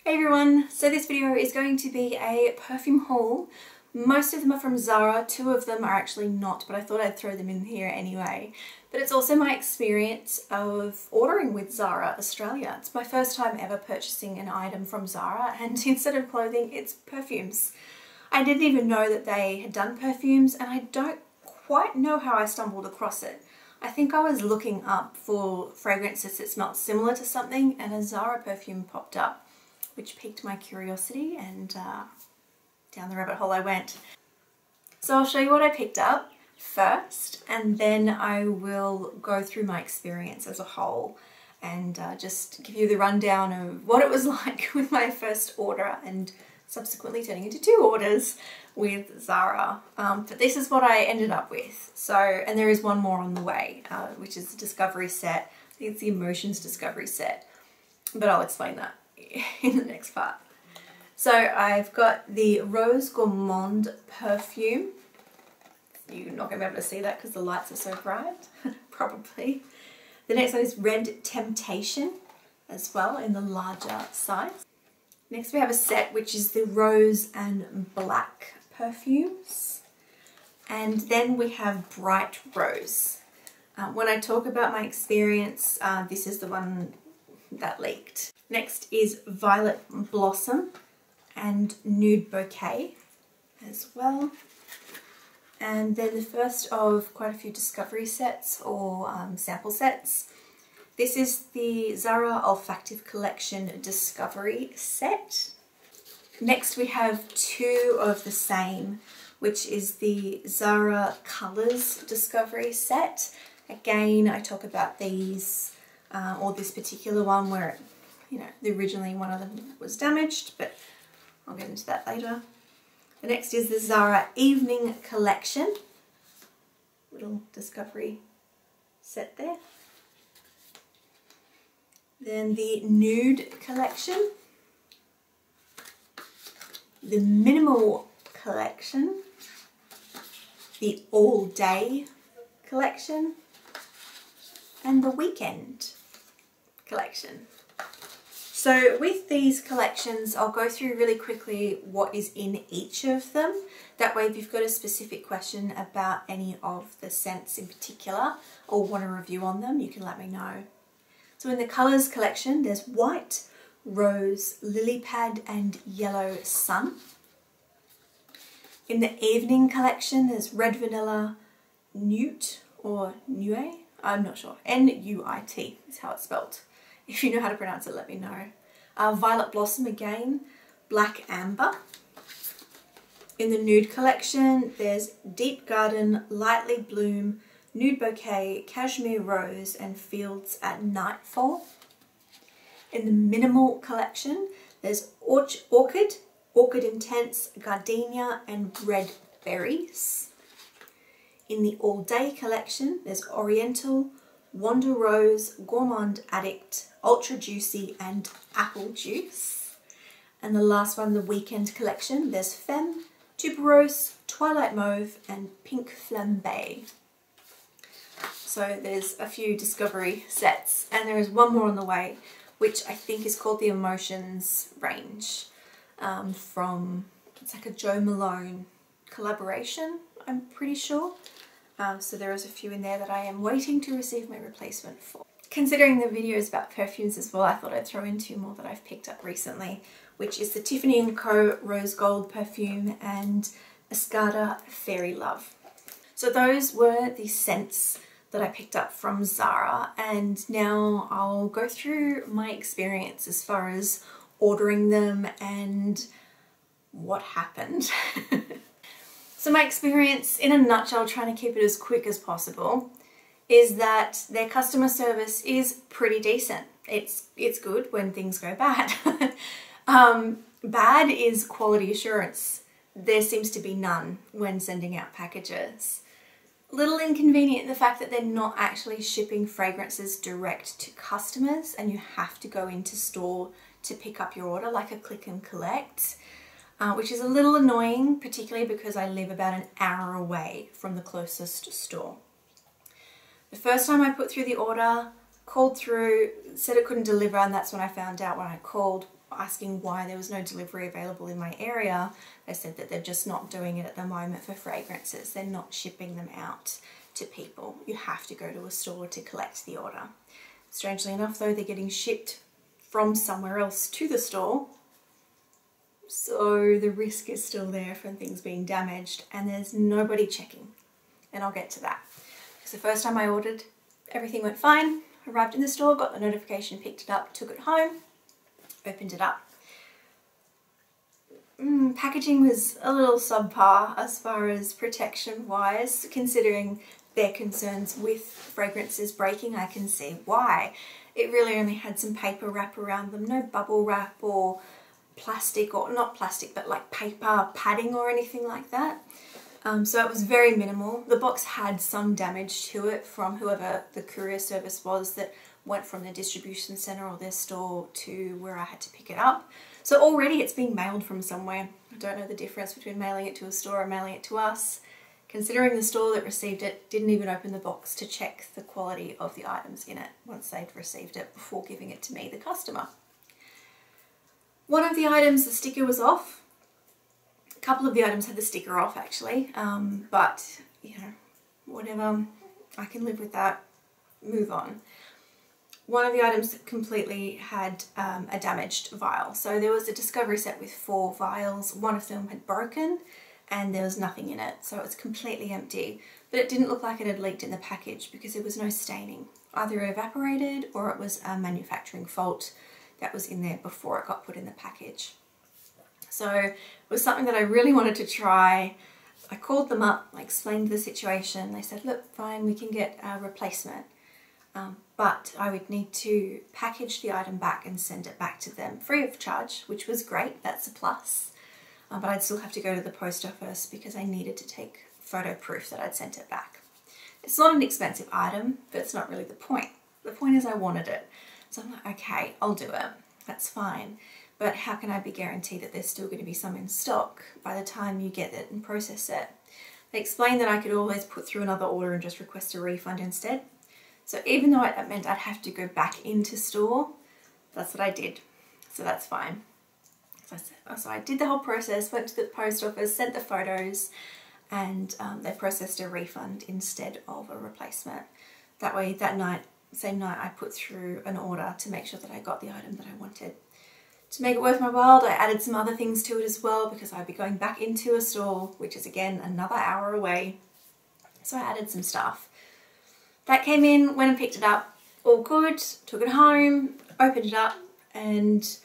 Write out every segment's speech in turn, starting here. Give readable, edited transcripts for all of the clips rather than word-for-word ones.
Hey everyone, so this video is going to be a perfume haul. Most of them are from Zara, two of them are actually not, but I thought I'd throw them in here anyway. But it's also my experience of ordering with Zara Australia. It's my first time ever purchasing an item from Zara, and instead of clothing, it's perfumes. I didn't even know that they had done perfumes, and I don't quite know how I stumbled across it. I think I was looking up for fragrances that smelled similar to something, and a Zara perfume popped up, which piqued my curiosity, and down the rabbit hole I went. So I'll show you what I picked up first, and then I will go through my experience as a whole and just give you the rundown of what it was like with my first order and subsequently turning into two orders with Zara. But this is what I ended up with. So, and there is one more on the way, which is the Discovery set. I think it's the Emotions Discovery set, but I'll explain that in the next part. So I've got the Rose Gourmond perfume. You're not going to be able to see that because the lights are so bright, probably. The next one is Red Temptation as well in the larger size. Next we have a set which is the Rose and Black perfumes. And then we have Bright Rose. When I talk about my experience, this is the one that leaked. Next is Violet Blossom and Nude Bouquet as well. And then the first of quite a few discovery sets or sample sets. This is the Zara Olfactive Collection Discovery set. Next we have two of the same, which is the Zara Colors Discovery set. Again, I talk about these or this particular one where, you know, originally one of them was damaged, but I'll get into that later. The next is the Zara Evening Collection. Little discovery set there. Then the Nude Collection. The Minimal Collection. The All Day Collection. And the Weekend Collection. So with these collections, I'll go through really quickly what is in each of them. That way if you've got a specific question about any of the scents in particular or want a review on them, you can let me know. So in the colours collection, there's White, Rose, Lily Pad and Yellow Sun. In the Evening collection, there's Red Vanilla, Nuit or Nuit, I'm not sure, N-U-I-T is how it's spelled. If you know how to pronounce it, let me know. Violet Blossom again, Black Amber. In the Nude collection, there's Deep Garden, Lightly Bloom, Nude Bouquet, Cashmere Rose and Fields at Nightfall. In the Minimal collection, there's Orchid, Orchid Intense, Gardenia and Red Berries. In the All Day collection, there's Oriental, Wander Rose, Gourmond Addict, Ultra Juicy and Apple Juice. And the last one, the Weekend collection, there's Femme, Tuberose, Twilight Mauve and Pink Flambe. So there's a few discovery sets, and there is one more on the way, which I think is called the Emotions range, from, it's like a Jo Malone collaboration, I'm pretty sure. So there is a few in there that I am waiting to receive my replacement for. Considering the video is about perfumes as well, I thought I'd throw in two more that I've picked up recently, which is the Tiffany & Co. Rose Gold perfume and Escada Fairy Love. So those were the scents that I picked up from Zara, and now I'll go through my experience as far as ordering them and what happened. So my experience, in a nutshell, trying to keep it as quick as possible, is that their customer service is pretty decent. It's good when things go bad. Bad is quality assurance. There seems to be none when sending out packages. Little inconvenient the fact that they're not actually shipping fragrances direct to customers and you have to go into store to pick up your order, like a click and collect. Which is a little annoying, particularly because I live about an hour away from the closest store. The first time I put through the order, called through, said it couldn't deliver, and that's when I found out when I called asking why there was no delivery available in my area, they said that they're just not doing it at the moment for fragrances. They're not shipping them out to people. You have to go to a store to collect the order. Strangely enough though, they're getting shipped from somewhere else to the store, so the risk is still there from things being damaged, and there's nobody checking, and I'll get to that. Because the first time I ordered, everything went fine, arrived in the store, got the notification, picked it up, took it home, opened it up. Packaging was a little subpar as far as protection wise, considering their concerns with fragrances breaking. I can see why. It really only had some paper wrap around them, no bubble wrap or plastic, or not plastic but like paper padding or anything like that. So it was very minimal. The box had some damage to it from whoever the courier service was that went from the distribution centre or their store to where I had to pick it up. So already it's being mailed from somewhere. I don't know the difference between mailing it to a store or mailing it to us. Considering the store that received it didn't even open the box to check the quality of the items in it once they'd received it before giving it to me, the customer. One of the items, the sticker was off. A couple of the items had the sticker off actually, but you know, whatever, I can live with that, move on. One of the items completely had a damaged vial. So there was a discovery set with 4 vials, one of them had broken, and there was nothing in it, so it was completely empty. But it didn't look like it had leaked in the package because there was no staining. Either it evaporated or it was a manufacturing fault that was in there before it got put in the package. So it was something that I really wanted to try. I called them up, I explained the situation. They said, look, fine, we can get a replacement. But I would need to package the item back and send it back to them free of charge, which was great, that's a plus. But I'd still have to go to the post office because I needed to take photo proof that I'd sent it back. It's not an expensive item, but it's not really the point. The point is I wanted it. So I'm like, okay, I'll do it. That's fine. But how can I be guaranteed that there's still going to be some in stock by the time you get it and process it? They explained that I could always put through another order and just request a refund instead. So even though that meant I'd have to go back into store, that's what I did. So that's fine. So I did the whole process, went to the post office, sent the photos, and they processed a refund instead of a replacement. That way, that night, same night, I put through an order to make sure that I got the item that I wanted. To make it worth my while, I added some other things to it as well because I'd be going back into a store, which is again another hour away. So I added some stuff. That came in, went and picked it up, all good, took it home, opened it up, and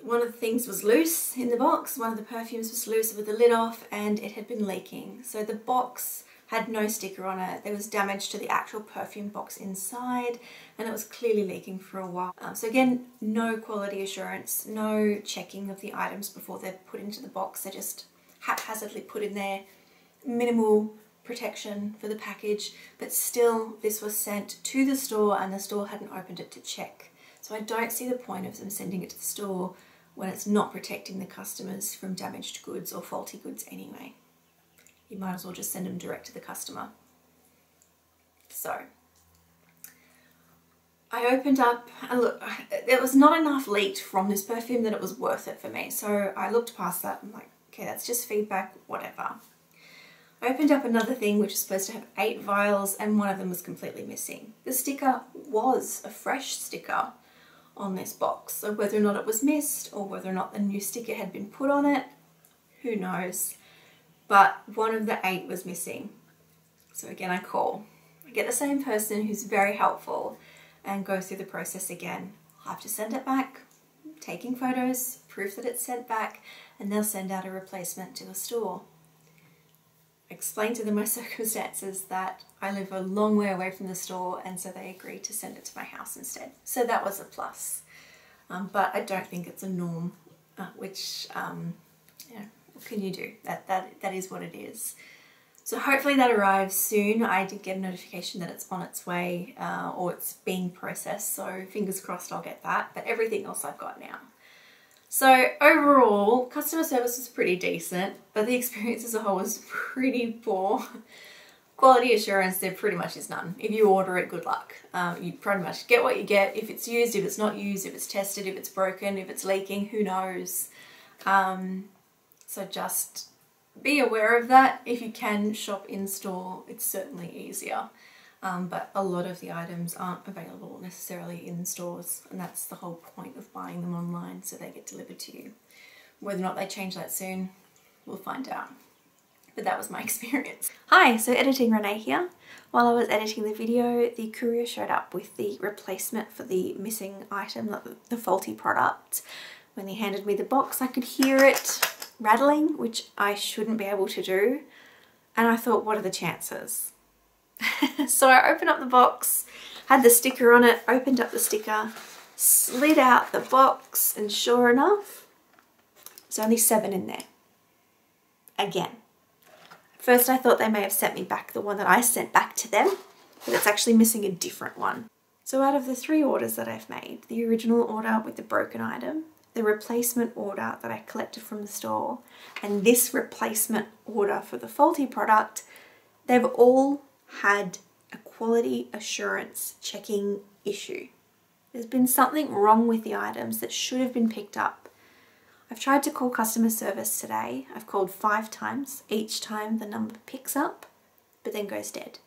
one of the things was loose in the box. One of the perfumes was loose with the lid off and it had been leaking. So the box had no sticker on it. There was damage to the actual perfume box inside and it was clearly leaking for a while. So again, no quality assurance, no checking of the items before they're put into the box. They're just haphazardly put in there, minimal protection for the package, but still this was sent to the store and the store hadn't opened it to check. So I don't see the point of them sending it to the store when it's not protecting the customers from damaged goods or faulty goods anyway. You might as well just send them direct to the customer. So I opened up and look, there was not enough leaked from this perfume that it was worth it for me. So I looked past that and I'm like, okay, that's just feedback, whatever. I opened up another thing which is supposed to have 8 vials and one of them was completely missing. The sticker was a fresh sticker on this box, so whether or not it was missed or whether or not the new sticker had been put on it, who knows, but one of the 8 was missing. So again, I call. I get the same person who's very helpful and go through the process again. I'll have to send it back, taking photos, proof that it's sent back, and they'll send out a replacement to a store. Explain to them my circumstances, that I live a long way away from the store, and so they agreed to send it to my house instead. So that was a plus. But I don't think it's a norm, which, you know, what can you do? That is what it is. So hopefully that arrives soon. I did get a notification that it's on its way, or it's being processed, so fingers crossed I'll get that, but everything else I've got now. So overall, customer service was pretty decent, but the experience as a whole was pretty poor. Quality assurance, there pretty much is none. If you order it, good luck. You pretty much get what you get. If it's used, if it's not used, if it's tested, if it's broken, if it's leaking, who knows. So just be aware of that. If you can shop in store, it's certainly easier. But a lot of the items aren't available necessarily in stores, and that's the whole point of buying them online, so they get delivered to you. Whether or not they change that soon, we'll find out. But that was my experience. Hi, so Editing Renee here. While I was editing the video, the courier showed up with the replacement for the missing item, the faulty product. When he handed me the box, I could hear it rattling, which I shouldn't be able to do. And I thought, what are the chances? So I opened up the box, had the sticker on it, opened up the sticker, slid out the box, and sure enough, there's only 7 in there. Again. First I thought they may have sent me back the one that I sent back to them, but it's actually missing a different one. So out of the 3 orders that I've made, the original order with the broken item, the replacement order that I collected from the store, and this replacement order for the faulty product, they've all had a quality assurance checking issue. There's been something wrong with the items that should have been picked up. I've tried to call customer service today. I've called 5 times. Each time the number picks up, but then goes dead.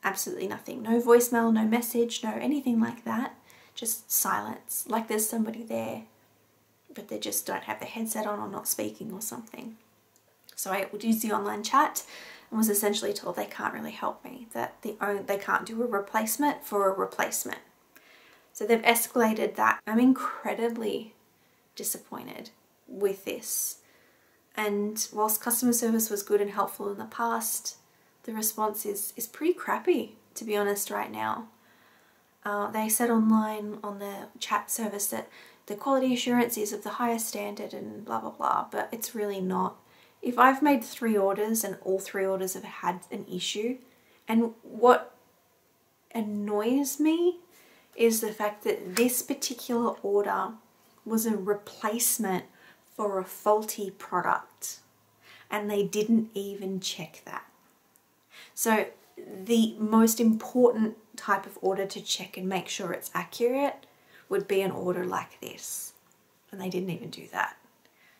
Absolutely nothing. No voicemail, no message, no anything like that. Just silence. Like there's somebody there, but they just don't have the headset on or not speaking or something. So I would use the online chat and was essentially told they can't really help me, that they can't do a replacement for a replacement. So they've escalated that. I'm incredibly disappointed with this, and whilst customer service was good and helpful in the past, the response is pretty crappy, to be honest, right now. They said online on the chat service that the quality assurance is of the highest standard and blah blah blah, but it's really not. If I've made 3 orders and all 3 orders have had an issue, and what annoys me is the fact that this particular order was a replacement for a faulty product, and they didn't even check that. So the most important type of order to check and make sure it's accurate would be an order like this, and they didn't even do that.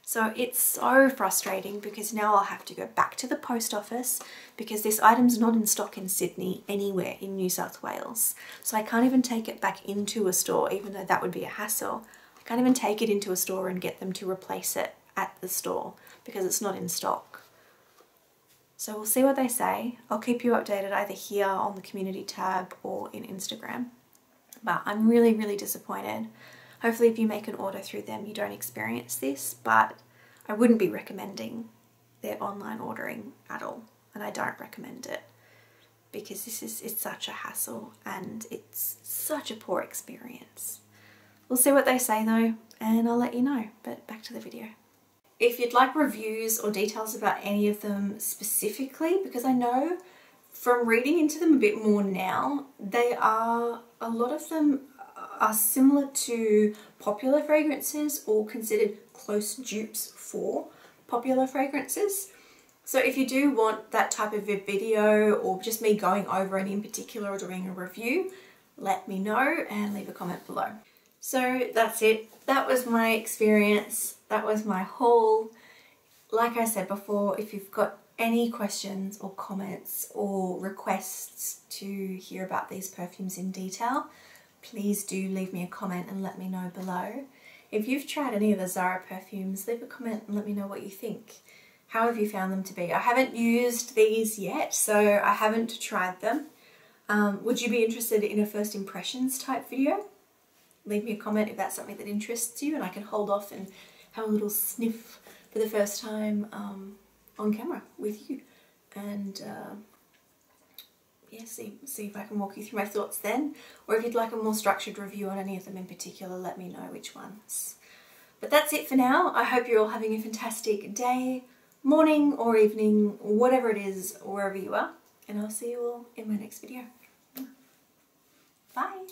So it's so frustrating because now I'll have to go back to the post office because this item's not in stock in Sydney anywhere in New South Wales. So I can't even take it back into a store, even though that would be a hassle. I can't even take it into a store and get them to replace it at the store because it's not in stock. So we'll see what they say. I'll keep you updated either here on the community tab or in Instagram. But I'm really, really disappointed. Hopefully if you make an order through them, you don't experience this, but I wouldn't be recommending their online ordering at all. And I don't recommend it because it's such a hassle and it's such a poor experience. We'll see what they say though, and I'll let you know, but back to the video. If you'd like reviews or details about any of them specifically, because I know from reading into them a bit more now, a lot of them are similar to popular fragrances or considered close dupes for popular fragrances. So if you do want that type of a video or just me going over any in particular or doing a review, let me know and leave a comment below. So that's it. That was my experience. That was my haul. Like I said before, if you've got any questions or comments or requests to hear about these perfumes in detail, please do leave me a comment and let me know below. If you've tried any of the Zara perfumes, leave a comment and let me know what you think. How have you found them to be? I haven't used these yet, so I haven't tried them. Would you be interested in a first impressions type video? Leave me a comment if that's something that interests you and I can hold off and have a little sniff for the first time on camera with you. And yeah, see if I can walk you through my thoughts then. Or if you'd like a more structured review on any of them in particular, let me know which ones. But that's it for now. I hope you're all having a fantastic day, morning or evening, whatever it is, wherever you are. And I'll see you all in my next video. Bye.